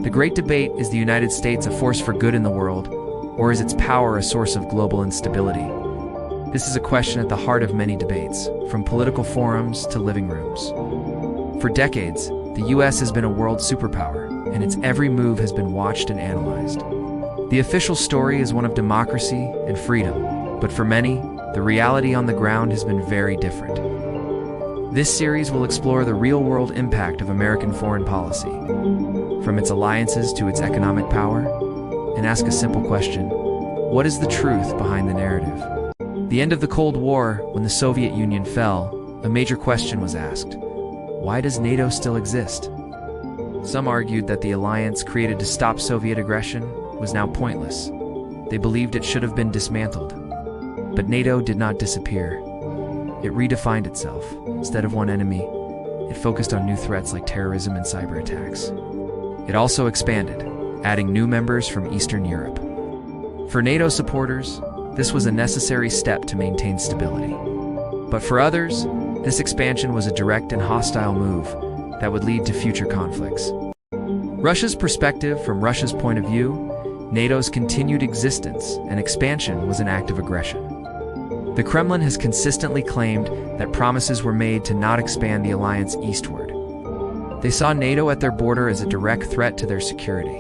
The great debate: is the United States a force for good in the world, or is its power a source of global instability? This is a question at the heart of many debates, from political forums to living rooms. For decades, the US has been a world superpower, and its every move has been watched and analyzed. The official story is one of democracy and freedom, but for many, the reality on the ground has been very different. This series will explore the real-world impact of American foreign policy, from its alliances to its economic power, and ask a simple question: what is the truth behind the narrative? The end of the Cold War, when the Soviet Union fell, a major question was asked: why does NATO still exist? Some argued that the alliance created to stop Soviet aggression was now pointless. They believed it should have been dismantled. But NATO did not disappear. It redefined itself. Instead of one enemy, it focused on new threats like terrorism and cyber attacks. It also expanded, adding new members from Eastern Europe. For NATO supporters, this was a necessary step to maintain stability. But for others, this expansion was a direct and hostile move that would lead to future conflicts. Russia's perspective: from Russia's point of view, NATO's continued existence and expansion was an act of aggression. The Kremlin has consistently claimed that promises were made to not expand the alliance eastward. They saw NATO at their border as a direct threat to their security.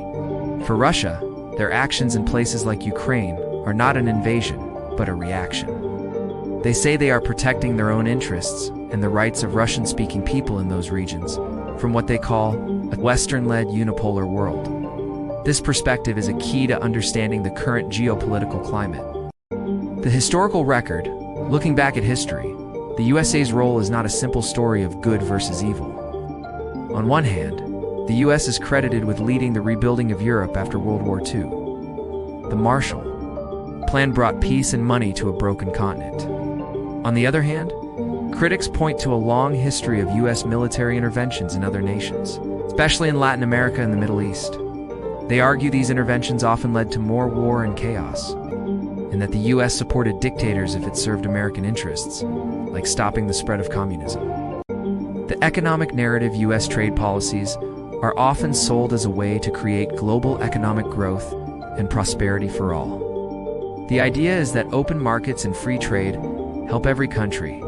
For Russia, their actions in places like Ukraine are not an invasion, but a reaction. They say they are protecting their own interests and the rights of Russian-speaking people in those regions from what they call a Western-led unipolar world. This perspective is a key to understanding the current geopolitical climate. The historical record: looking back at history, the USA's role is not a simple story of good versus evil. On one hand, the US is credited with leading the rebuilding of Europe after World War II. The Marshall Plan brought peace and money to a broken continent. On the other hand, critics point to a long history of US military interventions in other nations, especially in Latin America and the Middle East. They argue these interventions often led to more war and chaos, and that the US supported dictators if it served American interests, like stopping the spread of communism. The economic narrative: US trade policies are often sold as a way to create global economic growth and prosperity for all. The idea is that open markets and free trade help every country,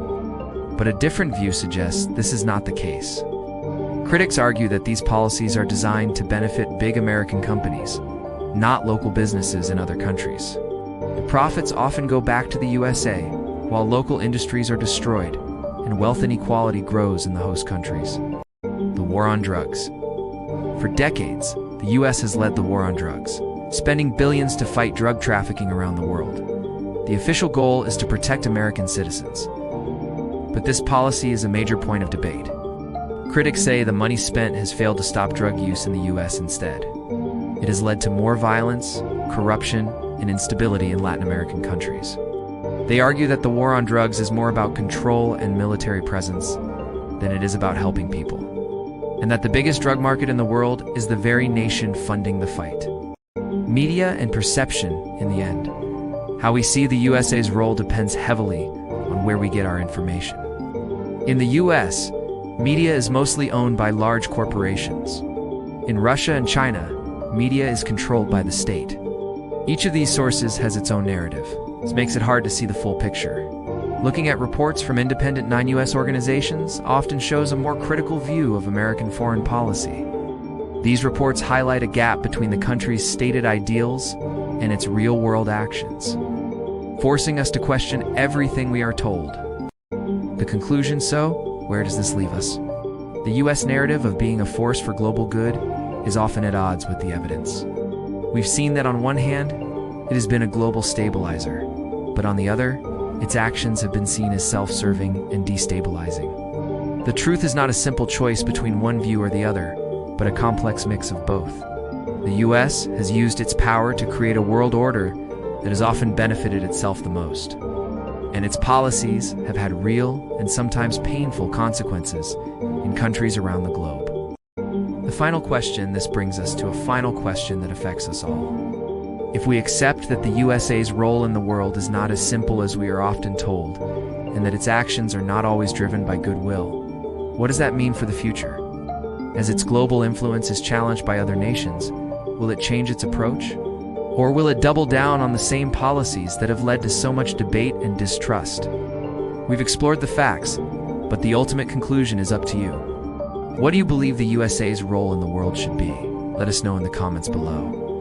but a different view suggests this is not the case. Critics argue that these policies are designed to benefit big American companies, not local businesses in other countries. The profits often go back to the USA, while local industries are destroyed, and wealth inequality grows in the host countries. The war on drugs. For decades, the US has led the war on drugs, spending billions to fight drug trafficking around the world. The official goal is to protect American citizens. But this policy is a major point of debate. Critics say the money spent has failed to stop drug use in the US instead. It has led to more violence, corruption, and instability in Latin American countries. They argue that the war on drugs is more about control and military presence than it is about helping people, and that the biggest drug market in the world is the very nation funding the fight. Media and perception, in the end. How we see the USA's role depends heavily on where we get our information. In the US, media is mostly owned by large corporations. In Russia and China, media is controlled by the state. Each of these sources has its own narrative. This makes it hard to see the full picture. Looking at reports from independent non-US organizations often shows a more critical view of American foreign policy. These reports highlight a gap between the country's stated ideals and its real-world actions, forcing us to question everything we are told. The conclusion: so, where does this leave us? The US narrative of being a force for global good is often at odds with the evidence. We've seen that on one hand, it has been a global stabilizer, but on the other, its actions have been seen as self-serving and destabilizing. The truth is not a simple choice between one view or the other, but a complex mix of both. The US has used its power to create a world order that has often benefited itself the most, and its policies have had real and sometimes painful consequences in countries around the globe. The final question: this brings us to a final question that affects us all. If we accept that the USA's role in the world is not as simple as we are often told, and that its actions are not always driven by goodwill, what does that mean for the future? As its global influence is challenged by other nations, will it change its approach? Or will it double down on the same policies that have led to so much debate and distrust? We've explored the facts, but the ultimate conclusion is up to you. What do you believe the USA's role in the world should be? Let us know in the comments below.